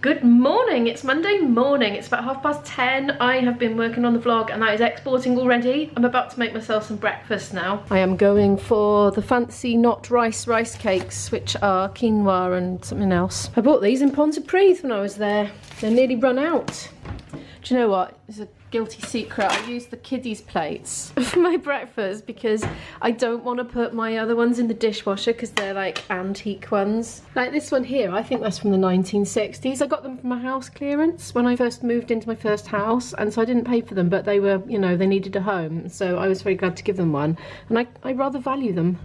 Good morning, it's Monday morning, it's about 10:30. I have been working on the vlog and that is exporting already. I'm about to make myself some breakfast now. I am going for the fancy not rice cakes, which are quinoa and something else. I bought these in Pontypridd when I was there. They're nearly run out. Do you know what? It's a guilty secret. I use the kiddies plates for my breakfast because I don't want to put my other ones in the dishwasher because they're like antique ones. Like this one here, I think that's from the 1960s. I got them from my house clearance when I first moved into my first house, and so I didn't pay for them, but they were, you know, they needed a home, so I was very glad to give them one, and I rather value them.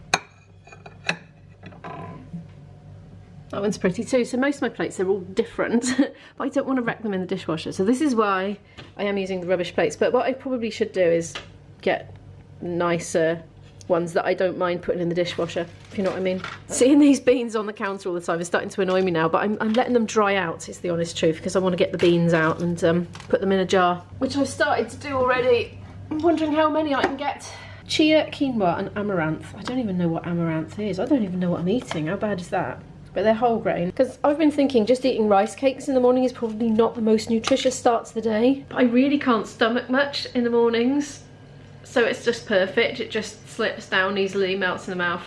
That one's pretty too. So most of my plates, they're all different, but I don't want to wreck them in the dishwasher. So this is why I am using the rubbish plates. But what I probably should do is get nicer ones that I don't mind putting in the dishwasher, if you know what I mean. Seeing these beans on the counter all the time is starting to annoy me now, but I'm letting them dry out, is the honest truth, because I want to get the beans out and put them in a jar, which I've started to do already. I'm wondering how many I can get. Chia, quinoa and amaranth. I don't even know what amaranth is. I don't even know what I'm eating. How bad is that? But they're whole grain. Because I've been thinking just eating rice cakes in the morning is probably not the most nutritious start to the day. But I really can't stomach much in the mornings, so it's just perfect. It just slips down easily, melts in the mouth.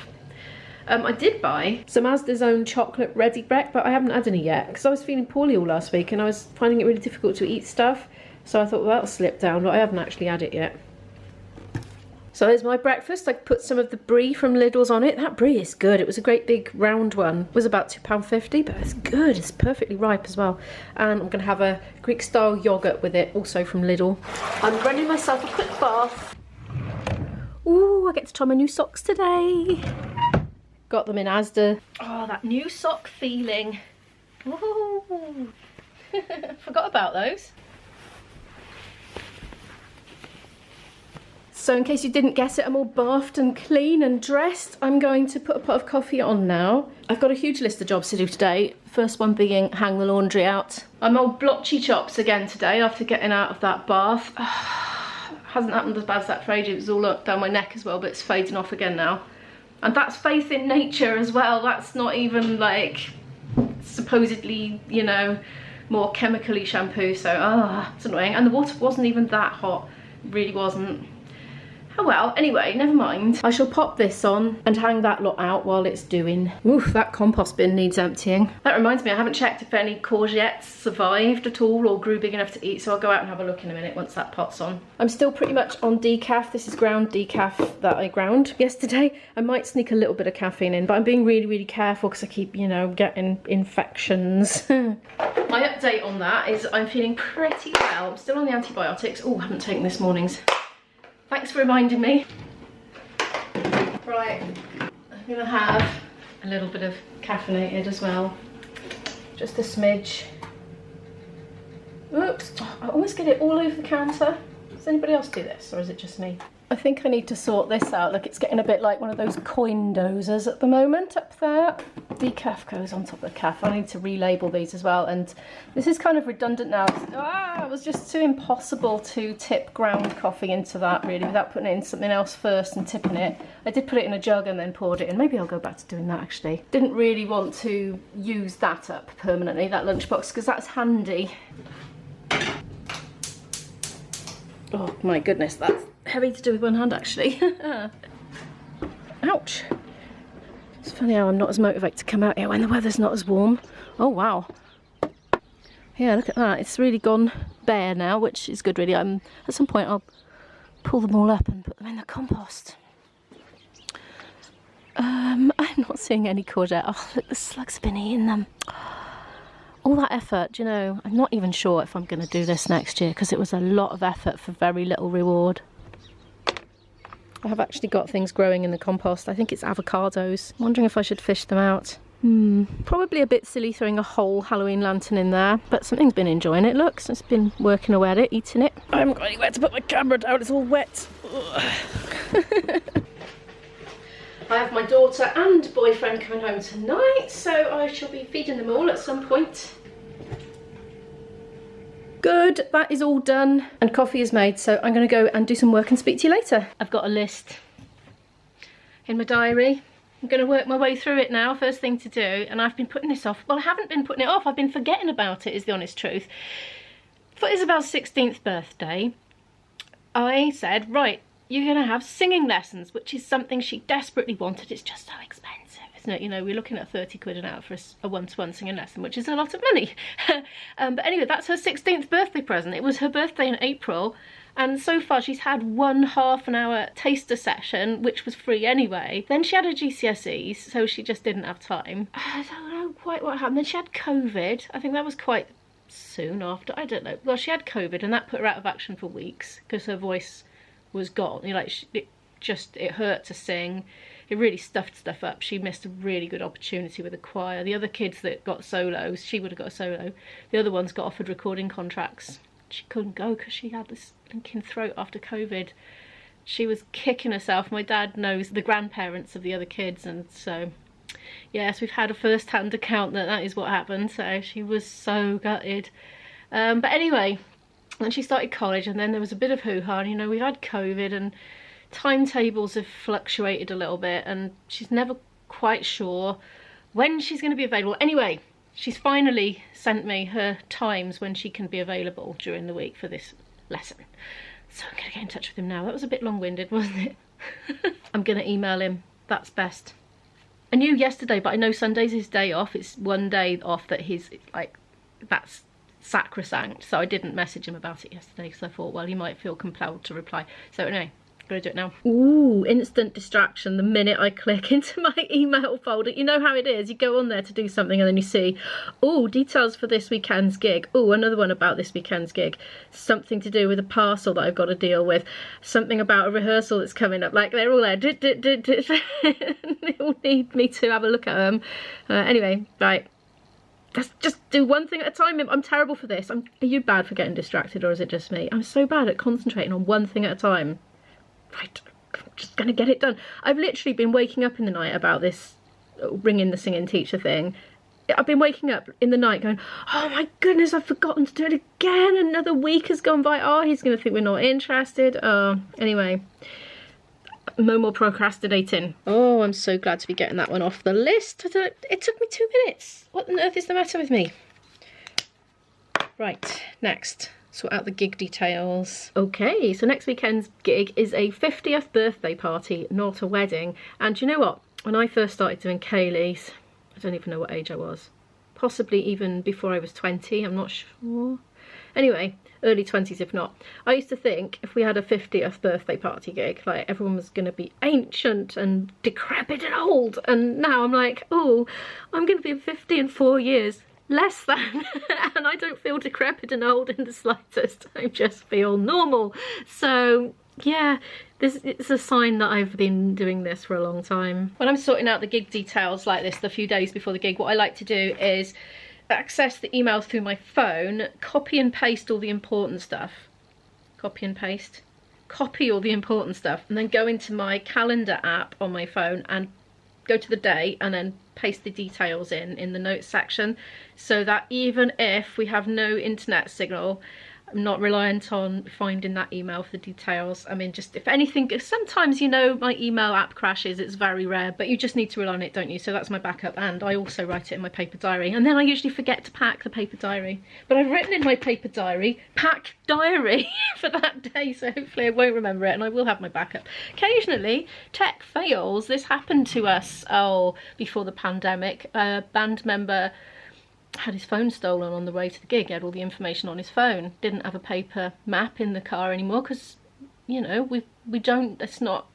I did buy some Asda's own chocolate ready break, but I haven't had any yet because I was feeling poorly all last week and I was finding it really difficult to eat stuff. So I thought, well, that'll slip down, but I haven't actually had it yet. So there's my breakfast. I put some of the brie from Lidl's on it. That brie is good. It was a great big round one. It was about £2.50, but it's good. It's perfectly ripe as well. And I'm going to have a Greek style yoghurt with it, also from Lidl. I'm running myself a quick bath. Ooh, I get to try my new socks today. Got them in Asda. Oh, that new sock feeling. Ooh. Forgot about those. So in case you didn't guess it, I'm all bathed and clean and dressed. I'm going to put a pot of coffee on now. I've got a huge list of jobs to do today. First one being hang the laundry out. I'm all blotchy chops again today after getting out of that bath. Hasn't happened as bad as that for ages. It was all up down my neck as well, but it's fading off again now. And that's faith in nature as well. That's not even like supposedly, you know, more chemically shampoo. So, it's annoying. And the water wasn't even that hot. It really wasn't. Oh well, anyway, never mind. I shall pop this on and hang that lot out while it's doing. Oof, that compost bin needs emptying. That reminds me, I haven't checked if any courgettes survived at all or grew big enough to eat, so I'll go out and have a look in a minute once that pot's on. I'm still pretty much on decaf. This is ground decaf that I ground yesterday. I might sneak a little bit of caffeine in, but I'm being really, really careful because I keep, you know, getting infections. My update on that is I'm feeling pretty well. I'm still on the antibiotics. Oh, I haven't taken this morning's. Thanks for reminding me. Right, I'm gonna have a little bit of caffeinated as well. Just a smidge. Oops, I always get it all over the counter. Does anybody else do this, or is it just me? I think I need to sort this out. Look, it's getting a bit like one of those coin dozers at the moment up there. Decaf goes on top of the calf. I need to relabel these as well, and this is kind of redundant now. It was just too impossible to tip ground coffee into that really without putting it in something else first and tipping it. I did put it in a jug and then poured it in. Maybe I'll go back to doing that actually. Didn't really want to use that up permanently, that lunchbox, because that's handy. Oh my goodness, that's heavy to do with one hand actually. Ouch. It's funny how I'm not as motivated to come out here when the weather's not as warm. Oh wow. Yeah, look at that. It's really gone bare now, which is good really. At some point I'll pull them all up and put them in the compost. I'm not seeing any courgette. Oh look, the slugs have been eating them. All that effort, you know, I'm not even sure if I'm going to do this next year because it was a lot of effort for very little reward. I have actually got things growing in the compost. I think it's avocados. I'm wondering if I should fish them out. Probably a bit silly throwing a whole Halloween lantern in there, but something's been enjoying it. Look, so it's been working away at it, eating it. I haven't got anywhere to put my camera down, it's all wet. I have my daughter and boyfriend coming home tonight, so I shall be feeding them all at some point. Good, that is all done and coffee is made, so I'm going to go and do some work and speak to you later. I've got a list in my diary. I'm going to work my way through it now, first thing to do, and I've been putting this off. Well, I haven't been putting it off, I've been forgetting about it, is the honest truth. For Isabel's 16th birthday, I said, right, you're going to have singing lessons, which is something she desperately wanted. It's just so expensive, isn't it? You know, we're looking at 30 quid an hour for a one-to-one singing lesson, which is a lot of money. But anyway, that's her 16th birthday present. It was her birthday in April, and so far she's had one half-an-hour taster session, which was free anyway. Then she had her GCSEs, so she just didn't have time. I don't know quite what happened. Then she had COVID. I think that was quite soon after. I don't know. Well, she had COVID, and that put her out of action for weeks because her voice was gone. You know, like it hurt to sing. It really stuffed stuff up. She missed a really good opportunity with the choir. The other kids that got solos, she would have got a solo. The other ones got offered recording contracts. She couldn't go because she had this blinking throat after COVID. She was kicking herself. My dad knows the grandparents of the other kids, and so yes, we've had a first-hand account that is what happened. So she was so gutted. But anyway, then she started college, and then there was a bit of hoo-ha. You know, we've had COVID, and timetables have fluctuated a little bit, and she's never quite sure when she's going to be available. Anyway, she's finally sent me her times when she can be available during the week for this lesson. So I'm going to get in touch with him now. That was a bit long-winded, wasn't it? I'm going to email him. That's best. I knew yesterday, but I know Sunday's his day off. It's one day off that he's like, that's sacrosanct. So I didn't message him about it yesterday because I thought, well, he might feel compelled to reply. So anyway, I'm gonna do it now. Ooh, instant distraction the minute I click into my email folder. You know how it is, you go on there to do something and then you see, oh, details for this weekend's gig. Oh, another one about this weekend's gig. Something to do with a parcel that I've got to deal with. Something about a rehearsal that's coming up. Like, they're all there. They all need me to have a look at them. Anyway, right. Let's just do one thing at a time. I'm terrible for this. Are you bad for getting distracted, or is it just me? I'm so bad at concentrating on one thing at a time. Right, I'm just gonna get it done. I've literally been waking up in the night about this ringing the singing teacher thing. I've been waking up in the night going, oh my goodness, I've forgotten to do it again. Another week has gone by. Oh, he's gonna think we're not interested. Anyway. No more procrastinating. Oh, I'm so glad to be getting that one off the list. It took me 2 minutes. What on earth is the matter with me? Right, next. Sort out the gig details. Okay, so next weekend's gig is a 50th birthday party, not a wedding. And you know what? When I first started doing Kaylee's, I don't even know what age I was. Possibly even before I was 20, I'm not sure. Anyway, early 20s if not. I used to think if we had a 50th birthday party gig, like everyone was going to be ancient and decrepit and old. And now I'm like, oh, I'm going to be 50 in 4 years. Less than. And I don't feel decrepit and old in the slightest. I just feel normal. So yeah, it's a sign that I've been doing this for a long time. When I'm sorting out the gig details like this, the few days before the gig, what I like to do is access the emails through my phone, copy and paste all the important stuff. Copy and paste. Copy all the important stuff, and then go into my calendar app on my phone and go to the day and then paste the details in the notes section, so that even if we have no internet signal, I'm not reliant on finding that email for the details. I mean, just if anything, sometimes, you know, my email app crashes. It's very rare, but you just need to rely on it, don't you? So that's my backup, and I also write it in my paper diary. And then I usually forget to pack the paper diary. But I've written in my paper diary, pack diary for that day, so hopefully I won't remember it, and I will have my backup. Occasionally, tech fails. This happened to us, before the pandemic. A band member had his phone stolen on the way to the gig. He had all the information on his phone. Didn't have a paper map in the car anymore because, you know, we don't, it's not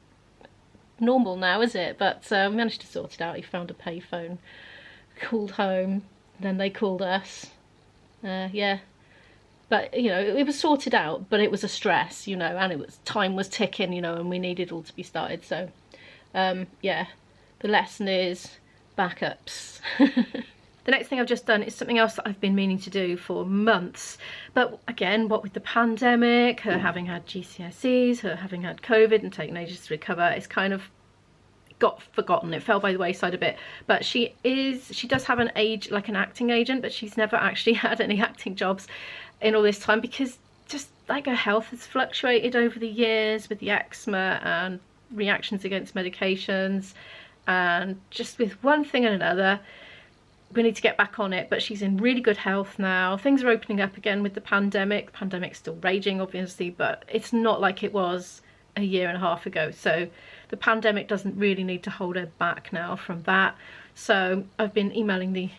normal now, is it? But we managed to sort it out. He found a payphone, called home, then they called us. Yeah, but you know, it was sorted out, but it was a stress, you know, and time was ticking, you know, and we needed all to be started. So yeah, the lesson is backups. The next thing I've just done is something else that I've been meaning to do for months. But again, what with the pandemic, her having had GCSEs, her having had COVID and taken ages to recover, it's kind of got forgotten. It fell by the wayside a bit. But she does have an acting agent, but she's never actually had any acting jobs in all this time because just like her health has fluctuated over the years with the eczema and reactions against medications. and just with one thing and another, we need to get back on it. But she's in really good health now. Things are opening up again with the pandemic. The pandemic's still raging, obviously, but it's not like it was a year and a half ago. So the pandemic doesn't really need to hold her back now from that. So I've been emailing the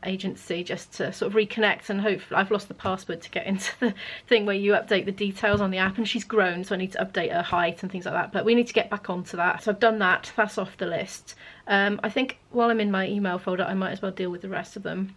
agency just to sort of reconnect, and hopefully I've lost the password to get into the thing where you update the details on the app, and she's grown, so I need to update her height and things like that. But we need to get back onto that. So I've done that. That's off the list. I think while I'm in my email folder, I might as well deal with the rest of them.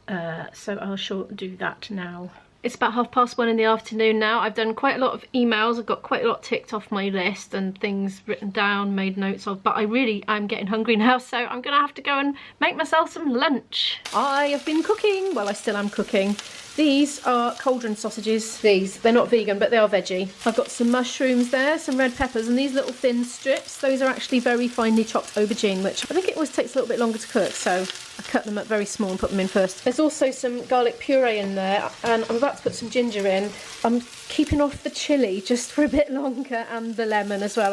So I'll sure do that now. It's about 1:30 in the afternoon now. I've done quite a lot of emails. I've got quite a lot ticked off my list and things written down, made notes of, but I'm getting hungry now, so I'm gonna have to go and make myself some lunch. I have been cooking. Well, I still am cooking. These are cauldron sausages. They're not vegan, but they are veggie. I've got some mushrooms there, some red peppers, and these little thin strips. Those are actually very finely chopped aubergine, which I think it always takes a little bit longer to cook, so I cut them up very small and put them in first. There's also some garlic puree in there, and I'm about to put some ginger in. I'm keeping off the chilli just for a bit longer, and the lemon as well.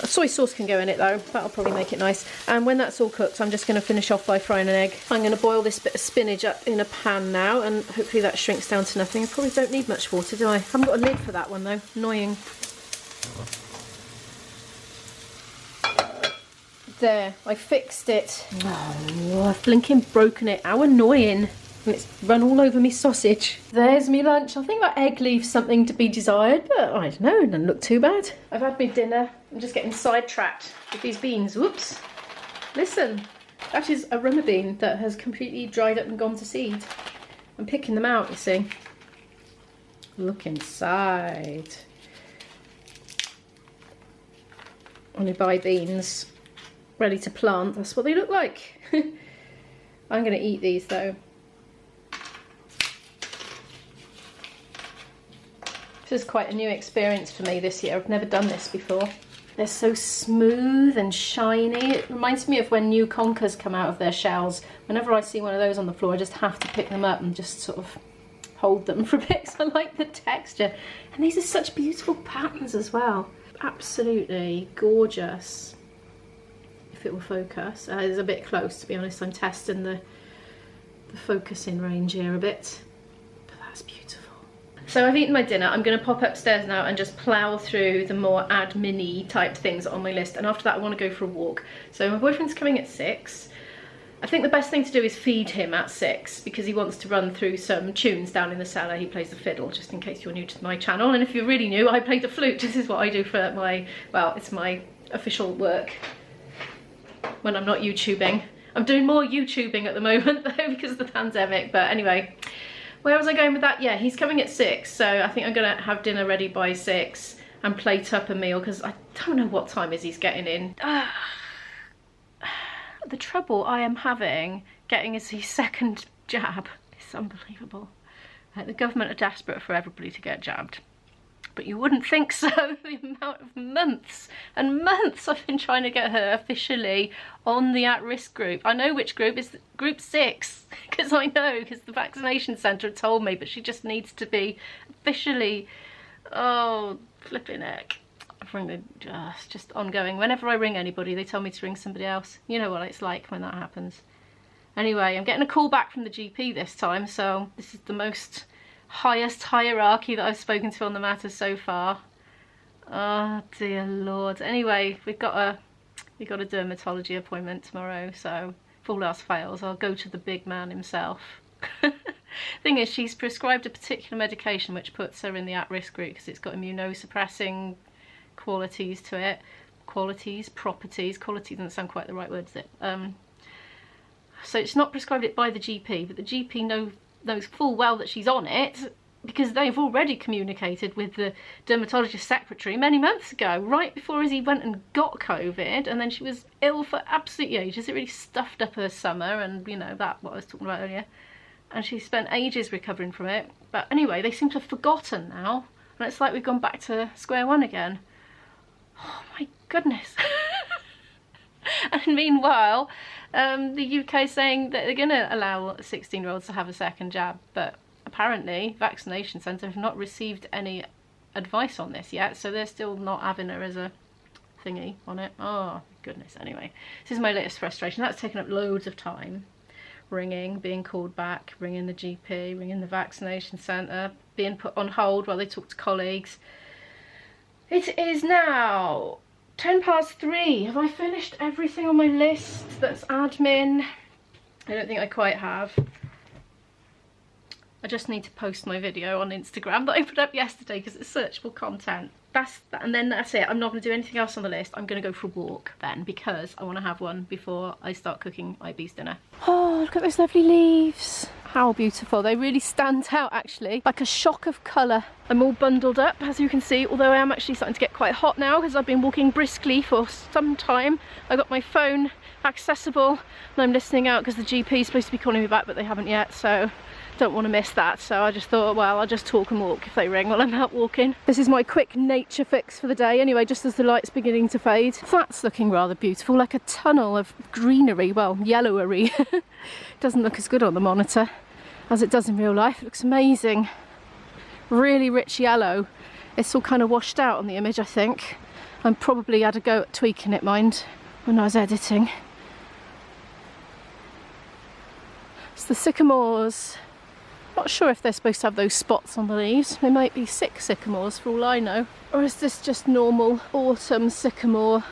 Soy sauce can go in it though, that'll probably make it nice. And when that's all cooked, I'm just going to finish off by frying an egg. I'm going to boil this bit of spinach up in a pan now, and hopefully that shrinks down to nothing. I probably don't need much water, do I? I haven't got a lid for that one though, annoying. There, I fixed it. Oh, I've blinking broken it, how annoying. And it's run all over me sausage. There's me lunch. I think that egg leaves something to be desired, but I don't know, it doesn't look too bad. I've had my dinner. I'm just getting sidetracked with these beans. Whoops. Listen, that is a runner bean that has completely dried up and gone to seed. I'm picking them out, you see. Look inside. When you buy beans ready to plant, that's what they look like. I'm going to eat these though. This is quite a new experience for me this year. I've never done this before. They're so smooth and shiny. It reminds me of when new conkers come out of their shells. Whenever I see one of those on the floor, I just have to pick them up and just sort of hold them for a bit because I like the texture. And these are such beautiful patterns as well. Absolutely gorgeous. If it will focus. It's a bit close, to be honest. I'm testing the focusing range here a bit. But that's beautiful. So I've eaten my dinner. I'm going to pop upstairs now and just plough through the more admin-y type things on my list, and after that I want to go for a walk. So my boyfriend's coming at 6. I think the best thing to do is feed him at 6 because he wants to run through some tunes down in the cellar. He plays the fiddle, just in case you're new to my channel, and if you're really new, I play the flute. This is what I do for my, well, it's my official work when I'm not YouTubing. I'm doing more YouTubing at the moment though because of the pandemic, but anyway. Where was I going with that? Yeah, he's coming at 6, so I think I'm gonna have dinner ready by 6 and plate up a meal because I don't know what time is he's getting in. The trouble I am having getting his second jab is unbelievable. The government are desperate for everybody to get jabbed. But you wouldn't think so, the amount of months and months I've been trying to get her officially on the at-risk group. I know which group, is group 6, because I know, because the vaccination centre told me, but she just needs to be officially, oh, flipping heck. It's just ongoing. Whenever I ring anybody, they tell me to ring somebody else. You know what it's like when that happens. Anyway, I'm getting a call back from the GP this time, so this is the most highest hierarchy that I've spoken to on the matter so far. Oh dear Lord. Anyway, we've got a dermatology appointment tomorrow, so if all else fails, I'll go to the big man himself. Thing is, she's prescribed a particular medication which puts her in the at-risk group because it's got immunosuppressing qualities to it. Properties. Quality doesn't sound quite the right word, does it? So it's not prescribed it by the GP, but the GP knows full well that she's on it because they've already communicated with the dermatologist secretary many months ago, right before Izzy went and got COVID, and then she was ill for absolutely ages. It really stuffed up her summer, and you know, that what I was talking about earlier, and she spent ages recovering from it. But anyway, they seem to have forgotten now, and it's like we've gone back to square one again. Oh my goodness. And meanwhile, the UK is saying that they're going to allow 16-year-olds to have a second jab, but apparently vaccination centre have not received any advice on this yet, so they're still not having her as a thingy on it. Oh goodness. Anyway, this is my latest frustration. That's taken up loads of time. Ringing, being called back, ringing the GP, ringing the vaccination centre, being put on hold while they talk to colleagues. It is now 3:10. Have I finished everything on my list that's admin? I don't think I quite have. I just need to post my video on Instagram that I put up yesterday because it's searchable content. That's that, and then that's it. I'm not going to do anything else on the list. I'm going to go for a walk then because I want to have one before I start cooking IB's dinner. Oh, look at those lovely leaves. How beautiful. They really stand out actually, like a shock of colour. I'm all bundled up as you can see, although I am actually starting to get quite hot now because I've been walking briskly for some time. I got my phone accessible and I'm listening out because the GP is supposed to be calling me back but they haven't yet, so don't want to miss that. So I just thought, well, I'll just talk and walk if they ring while I'm out walking. This is my quick nature fix for the day anyway, just as the light's beginning to fade. That's looking rather beautiful, like a tunnel of greenery, well, yellowery. Doesn't look as good on the monitor as it does in real life. It looks amazing. Really rich yellow. It's all kind of washed out on the image, I think. I probably had a go at tweaking it, mind, when I was editing. It's the sycamores. Not sure if they're supposed to have those spots on the leaves. They might be sick sycamores for all I know. Or is this just normal autumn sycamore?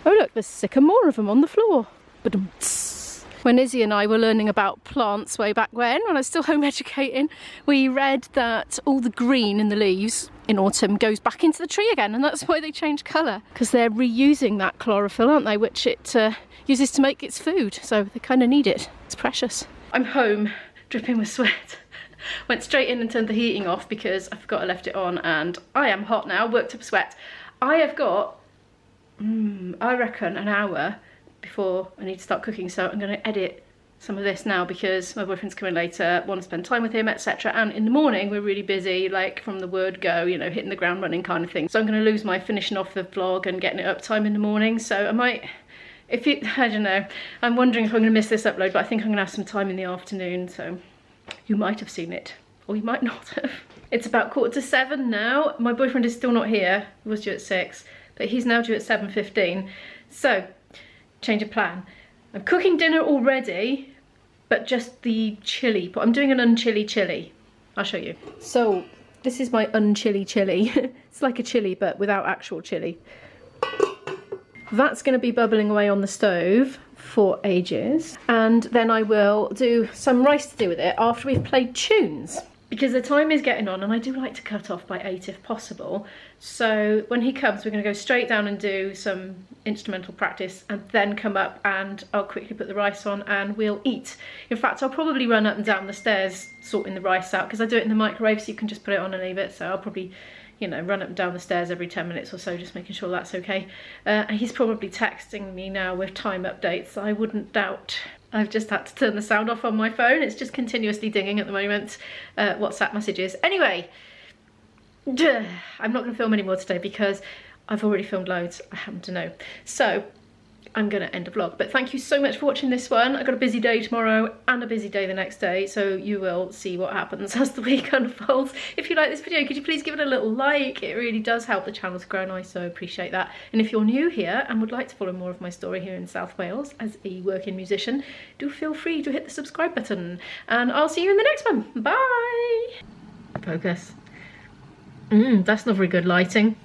Oh look, there's sycamore of them on the floor. Ba-dum-ts. When Izzy and I were learning about plants way back when I was still home educating, we read that all the green in the leaves in autumn goes back into the tree again, and that's why they change colour. Because they're reusing that chlorophyll, aren't they, which it uses to make its food. So they kind of need it. It's precious. I'm home, dripping with sweat. Went straight in and turned the heating off because I forgot I left it on and I am hot now, worked up a sweat. I have got, I reckon, an hour before I need to start cooking, so I'm going to edit some of this now because my boyfriend's coming later, want to spend time with him, etc. And in the morning we're really busy, like from the word go, you know, hitting the ground running kind of thing. So I'm going to lose my finishing off the vlog and getting it up time in the morning, so I might, I don't know, I'm wondering if I'm going to miss this upload, but I think I'm going to have some time in the afternoon, so you might have seen it, or you might not have. It's about 7:15 now. My boyfriend is still not here. He was due at 6, but he's now due at 7:15. So, change of plan. I'm cooking dinner already, but just the chili. But I'm doing an unchilly chili. I'll show you. So, this is my unchilly chili. It's like a chili, but without actual chili. That's going to be bubbling away on the stove for ages, and then I will do some rice to do with it after we've played tunes, because the time is getting on and I do like to cut off by 8 if possible. So when he comes we're going to go straight down and do some instrumental practice and then come up and I'll quickly put the rice on and we'll eat. In fact, I'll probably run up and down the stairs sorting the rice out because I do it in the microwave, so you can just put it on and leave it. So I'll probably, you know, run up and down the stairs every 10 minutes or so, just making sure that's okay. And he's probably texting me now with time updates, I wouldn't doubt. I've just had to turn the sound off on my phone. It's just continuously dinging at the moment, WhatsApp messages. Anyway, I'm not going to film anymore today because I've already filmed loads, I happen to know. So I'm going to end the vlog, but thank you so much for watching this one. I've got a busy day tomorrow and a busy day the next day, so you will see what happens as the week unfolds. If you like this video, could you please give it a little like? It really does help the channel to grow, and I so appreciate that. And if you're new here and would like to follow more of my story here in South Wales as a working musician, do feel free to hit the subscribe button, and I'll see you in the next one. Bye! Focus. That's not very good lighting.